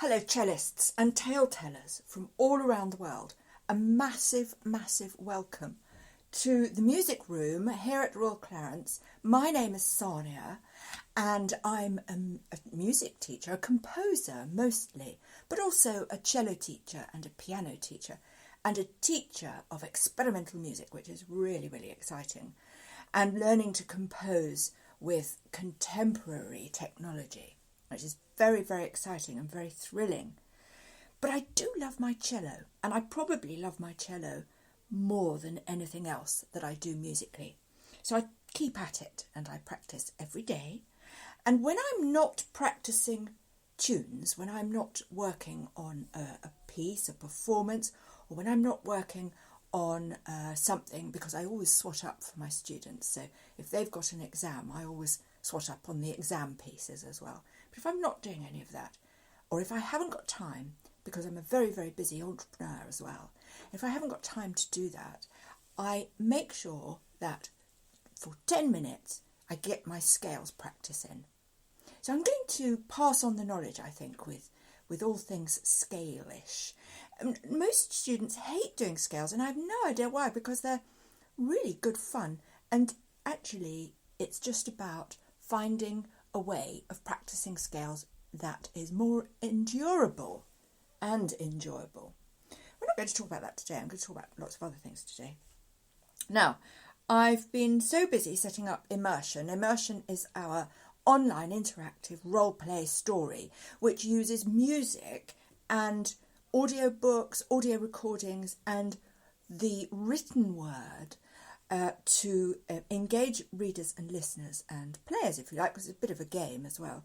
Hello cellists and tale-tellers from all around the world. A massive, massive welcome to the music room here at Royal Clarence. My name is Sarnia and I'm a music teacher, a composer mostly, but also a cello teacher and a piano teacher and a teacher of experimental music, which is really, really exciting, and learning to compose with contemporary technology, which is very, very exciting and very thrilling. But I do love my cello, and I probably love my cello more than anything else that I do musically. So I keep at it and I practice every day. And when I'm not practicing tunes, when I'm not working on a piece, a performance, or when I'm not working on something, because I always swat up for my students. So if they've got an exam, I always swat up on the exam pieces as well. But if I'm not doing any of that, or if I haven't got time, because I'm a very, very busy entrepreneur as well, if I haven't got time to do that, I make sure that for 10 minutes I get my scales practice in. So I'm going to pass on the knowledge, I think, with all things scale-ish. Most students hate doing scales, and I have no idea why, because they're really good fun. And actually, it's just about finding a way of practicing scales that is more endurable and enjoyable. We're not going to talk about that today. I'm going to talk about lots of other things today. Now, I've been so busy setting up Immersion. Immersion is our online interactive role play story, which uses music and audio books, audio recordings, and the written word to engage readers and listeners and players, if you like, because it's a bit of a game as well,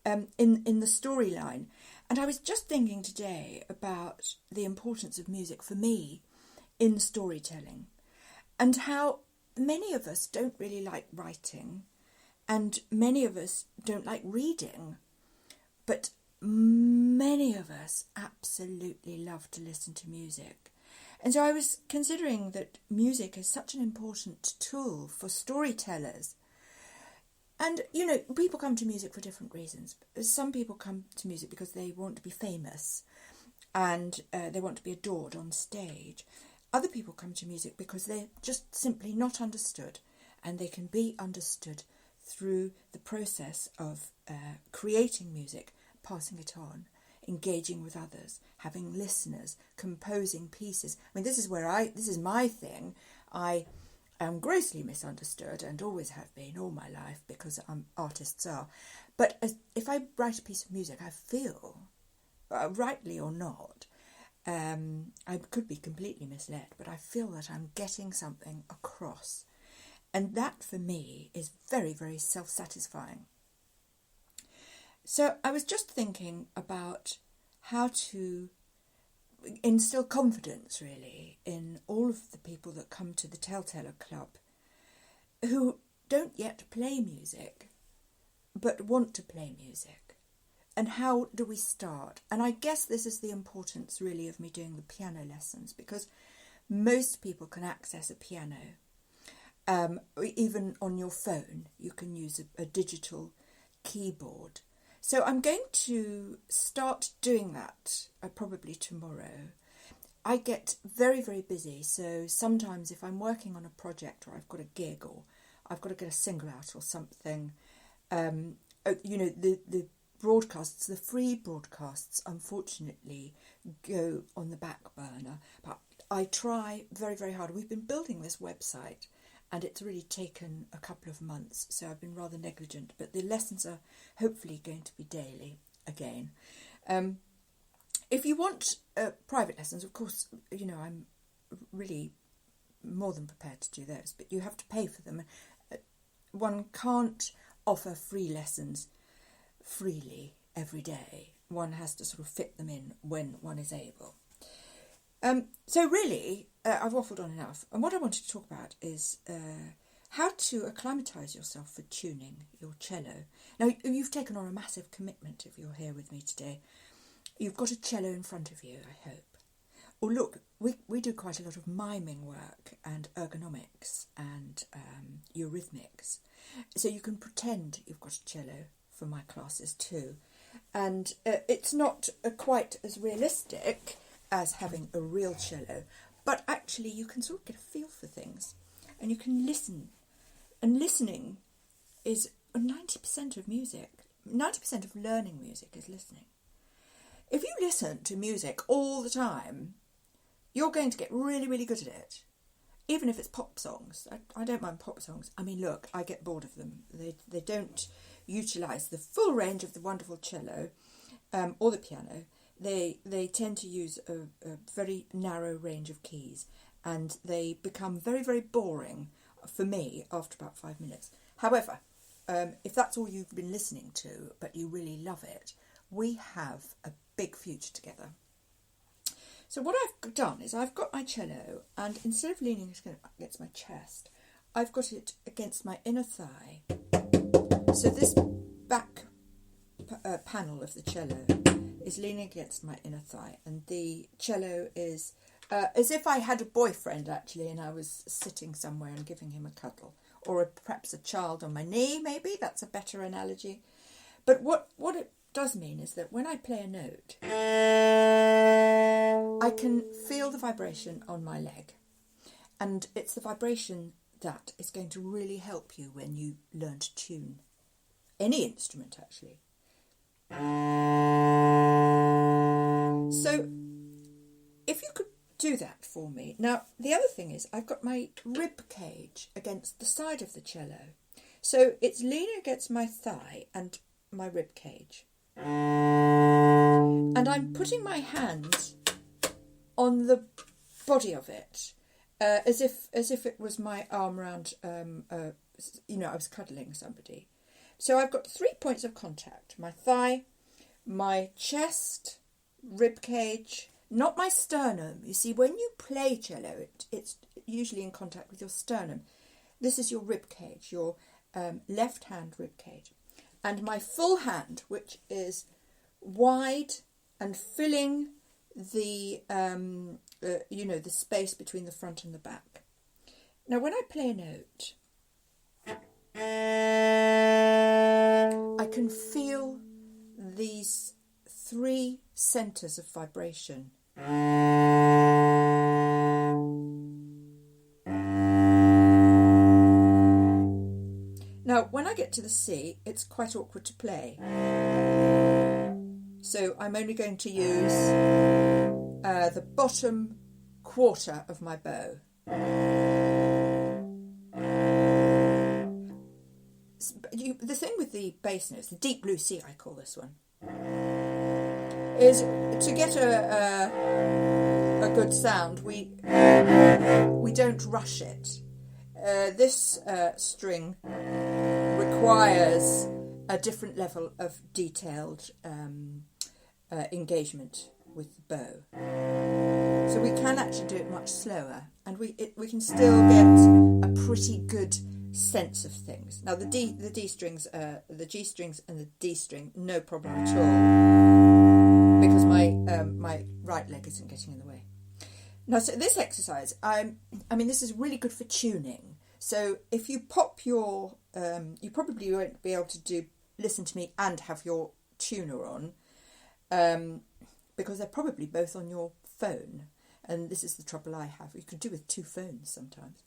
in the storyline. And I was just thinking today about the importance of music for me in storytelling, and how many of us don't really like writing, and many of us don't like reading, but many of us absolutely love to listen to music. And so I was considering that music is such an important tool for storytellers. And, you know, people come to music for different reasons. Some people come to music because they want to be famous and they want to be adored on stage. Other people come to music because they're just simply not understood, and they can be understood through the process of creating music, passing it on, engaging with others, having listeners, composing pieces. I mean, this is my thing. I am grossly misunderstood and always have been all my life, because artists are. But if I write a piece of music, I feel, rightly or not, I could be completely misled, but I feel that I'm getting something across. And that for me is very, very self-satisfying. So I was just thinking about how to instill confidence, really, in all of the people that come to the Tale-Teller Club who don't yet play music, but want to play music. And how do we start? And I guess this is the importance, really, of me doing the piano lessons, because most people can access a piano. Even on your phone, you can use a digital keyboard. So I'm going to start doing that probably tomorrow. I get very, very busy, so sometimes if I'm working on a project, or I've got a gig, or I've got to get a single out or something, the broadcasts, the free broadcasts, unfortunately go on the back burner. But I try very, very hard. We've been building this website, and it's really taken a couple of months, so I've been rather negligent. But the lessons are hopefully going to be daily again. If you want private lessons, of course, you know, I'm really more than prepared to do those, but you have to pay for them. One can't offer free lessons freely every day. One has to sort of fit them in when one is able. So really, I've waffled on enough. And what I wanted to talk about is how to acclimatise yourself for tuning your cello. Now, you've taken on a massive commitment if you're here with me today. You've got a cello in front of you, I hope. Oh, look, we do quite a lot of miming work and ergonomics and eurythmics. So you can pretend you've got a cello for my classes too. and it's not quite as realistic as having a real cello, but actually you can sort of get a feel for things, and you can listen, and listening is 90% of music. 90% of learning music is listening. If you listen to music all the time, you're going to get really, really good at it. Even if it's pop songs. I don't mind pop songs. I mean, look, I get bored of them. They don't utilise the full range of the wonderful cello or the piano. They tend to use a very narrow range of keys, and they become very, very boring for me after about 5 minutes. However, if that's all you've been listening to, but you really love it, we have a big future together. So what I've done is I've got my cello, and instead of leaning it against my chest, I've got it against my inner thigh. So this back panel of the cello is leaning against my inner thigh, and the cello is as if I had a boyfriend, actually, and I was sitting somewhere and giving him a cuddle, or perhaps a child on my knee, maybe. That's a better analogy. But what it does mean is that when I play a note, I can feel the vibration on my leg, and it's the vibration that is going to really help you when you learn to tune any instrument, actually. So if you could do that for me. Now, the other thing is I've got my rib cage against the side of the cello, so it's leaning against my thigh and my rib cage, and I'm putting my hand on the body of it, as if it was my arm around, I was cuddling somebody. So I've got 3 points of contact: my thigh, my chest, rib cage, not my sternum. You see, when you play cello, it's usually in contact with your sternum. This is your rib cage, your left hand rib cage, and my full hand, which is wide and filling the the space between the front and the back. Now, when I play a note, I can feel these 3 centres of vibration. Now, when I get to the C, it's quite awkward to play. So I'm only going to use the bottom quarter of my bow. The thing with the bass notes, the deep blue C, I call this one, is to get a good sound, we don't rush it. This string requires a different level of detailed engagement with the bow. So we can actually do it much slower, and we can still get a pretty good sense of things. Now the D strings, the G strings and the D string, no problem at all, because my right leg isn't getting in the way. Now, so this exercise, I mean, this is really good for tuning. So if you pop your, you probably won't be able to listen to me and have your tuner on, because they're probably both on your phone, and this is the trouble I have. You could do with 2 phones sometimes,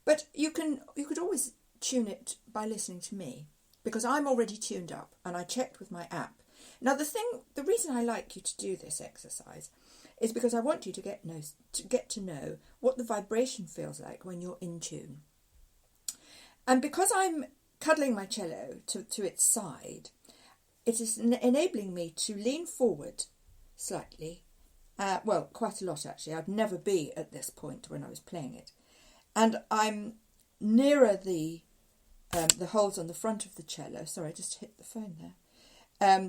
but you could always tune it by listening to me, because I'm already tuned up, and I checked with my app. Now, the reason I like you to do this exercise is because I want you to get to know what the vibration feels like when you're in tune. And because I'm cuddling my cello to its side, it is enabling me to lean forward slightly, quite a lot actually. I'd never be at this point when I was playing it. And I'm nearer the holes on the front of the cello, sorry, I just hit the phone there,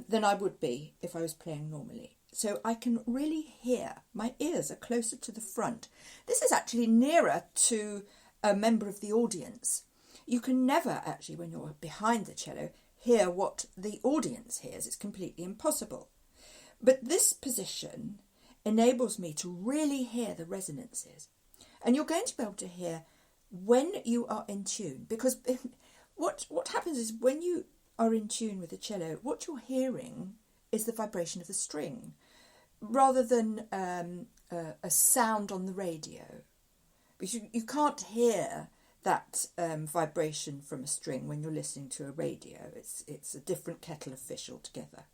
than I would be if I was playing normally. So I can really hear, my ears are closer to the front. This is actually nearer to a member of the audience. You can never actually, when you're behind the cello, hear what the audience hears. It's completely impossible. But this position enables me to really hear the resonances. And you're going to be able to hear when you are in tune, because what happens is when you are in tune with the cello, what you're hearing is the vibration of the string, rather than a sound on the radio. Because you can't hear that vibration from a string when you're listening to a radio. It's a different kettle of fish altogether.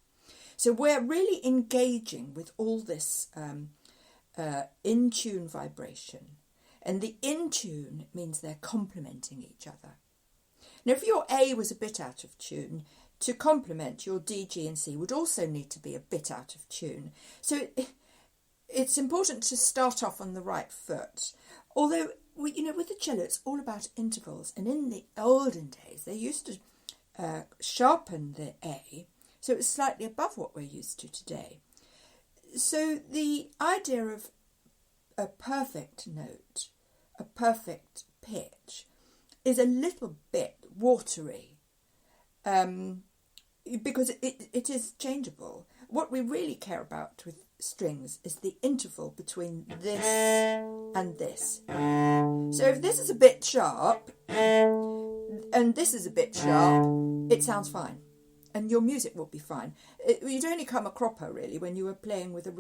So we're really engaging with all this in-tune vibration. And the in-tune means they're complementing each other. Now, if your A was a bit out of tune, to complement your D, G and C would also need to be a bit out of tune. So it's important to start off on the right foot. Although, with the cello, it's all about intervals. And in the olden days, they used to sharpen the A, so it was slightly above what we're used to today. So the idea of a perfect note, a perfect pitch, is a little bit watery, because it is changeable. What we really care about with strings is the interval between this and this. So if this is a bit sharp and this is a bit sharp, it sounds fine and your music will be fine. You'd only come a cropper really when you were playing with a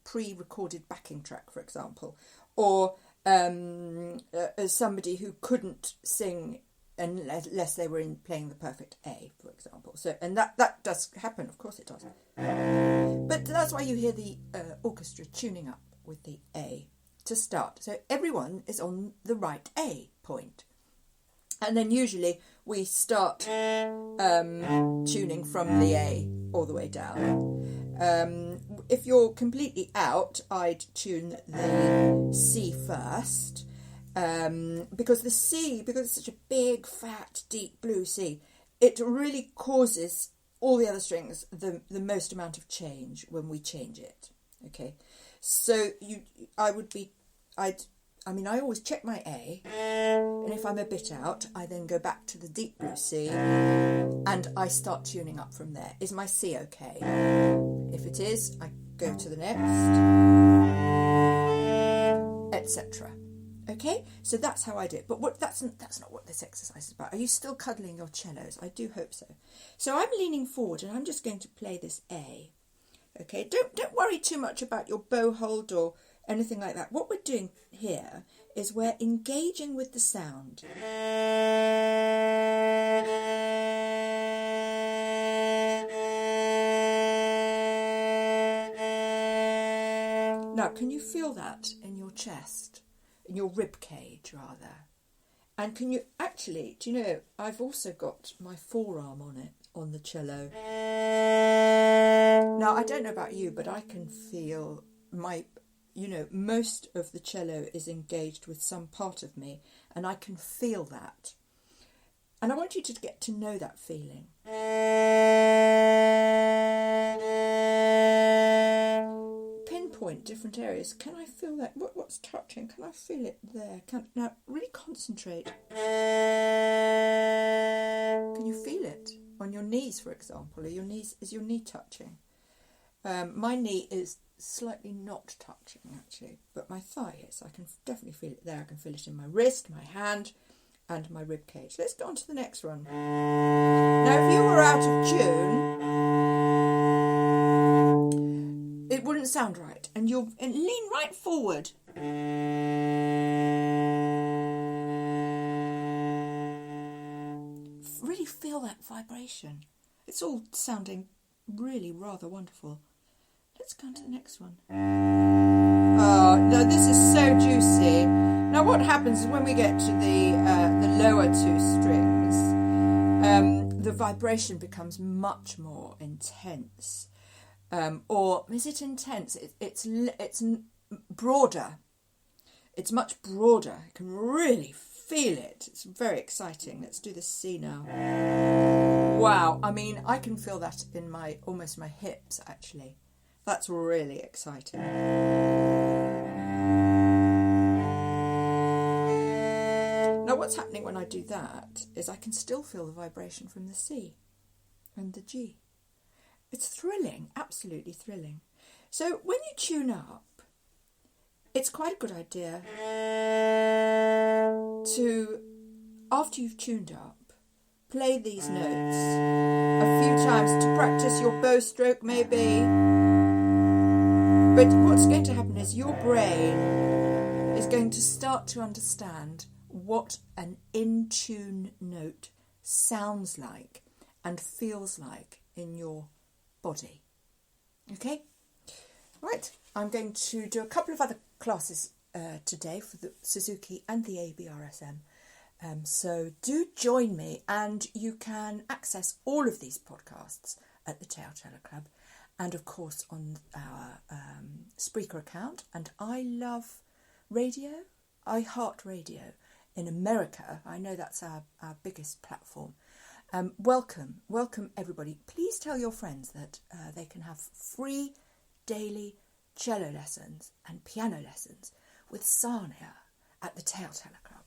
pre-recorded backing track, for example, or as somebody who couldn't sing unless they were playing the perfect A, for example. So, and that does happen, of course it does. But that's why you hear the orchestra tuning up with the A to start. So everyone is on the right A point. And then usually we start tuning from the A all the way down. If you're completely out, I'd tune the C first. Because the C, because it's such a big, fat, deep blue C, it really causes all the other strings the most amount of change when we change it. Okay, so I always check my A, and if I'm a bit out, I then go back to the deep blue C, and I start tuning up from there. Is my C okay? If it is, I go to the next, etc. Okay, so that's how I do it. But that's not what this exercise is about. Are you still cuddling your cellos? I do hope so. So I'm leaning forward, and I'm just going to play this A. Okay, don't worry too much about your bow hold or anything like that. What we're doing here is we're engaging with the sound. Now, can you feel that in your chest, in your rib cage rather? And can you actually, do you know, I've also got my forearm on it, on the cello. Now, I don't know about you, but I can feel most of the cello is engaged with some part of me, and I can feel that. And I want you to get to know that feeling. Pinpoint different areas. Can I feel that? What's touching? Can I feel it there? Now, really concentrate. Can you feel it on your knees, for example? Is your knee touching? My knee is slightly not touching, actually, but my thigh is. I can definitely feel it there. I can feel it in my wrist, my hand, and my rib cage. Let's go on to the next one. Now, if you were out of tune, it wouldn't sound right, and lean right forward. Really feel that vibration. It's all sounding really rather wonderful. Let's go on to the next one. Oh, no, this is so juicy. Now, what happens is when we get to the lower two strings, the vibration becomes much more intense. Or is it intense? It's broader. It's much broader. You can really feel it. It's very exciting. Let's do the C now. Wow. I mean, I can feel that in almost my hips, actually. That's really exciting. Now, what's happening when I do that is I can still feel the vibration from the C and the G. It's thrilling, absolutely thrilling. So when you tune up, it's quite a good idea to, after you've tuned up, play these notes a few times to practice your bow stroke maybe. But what's going to happen is your brain is going to start to understand what an in-tune note sounds like and feels like in your body. Okay? Right, I'm going to do a couple of other classes today for the Suzuki and the ABRSM. So do join me, and you can access all of these podcasts at the Cello Club and of course on our Spreaker account. And I love radio, I heart radio in America. I know that's our biggest platform. Welcome everybody. Please tell your friends that they can have free daily cello lessons and piano lessons with Sarnia at the Cello Club.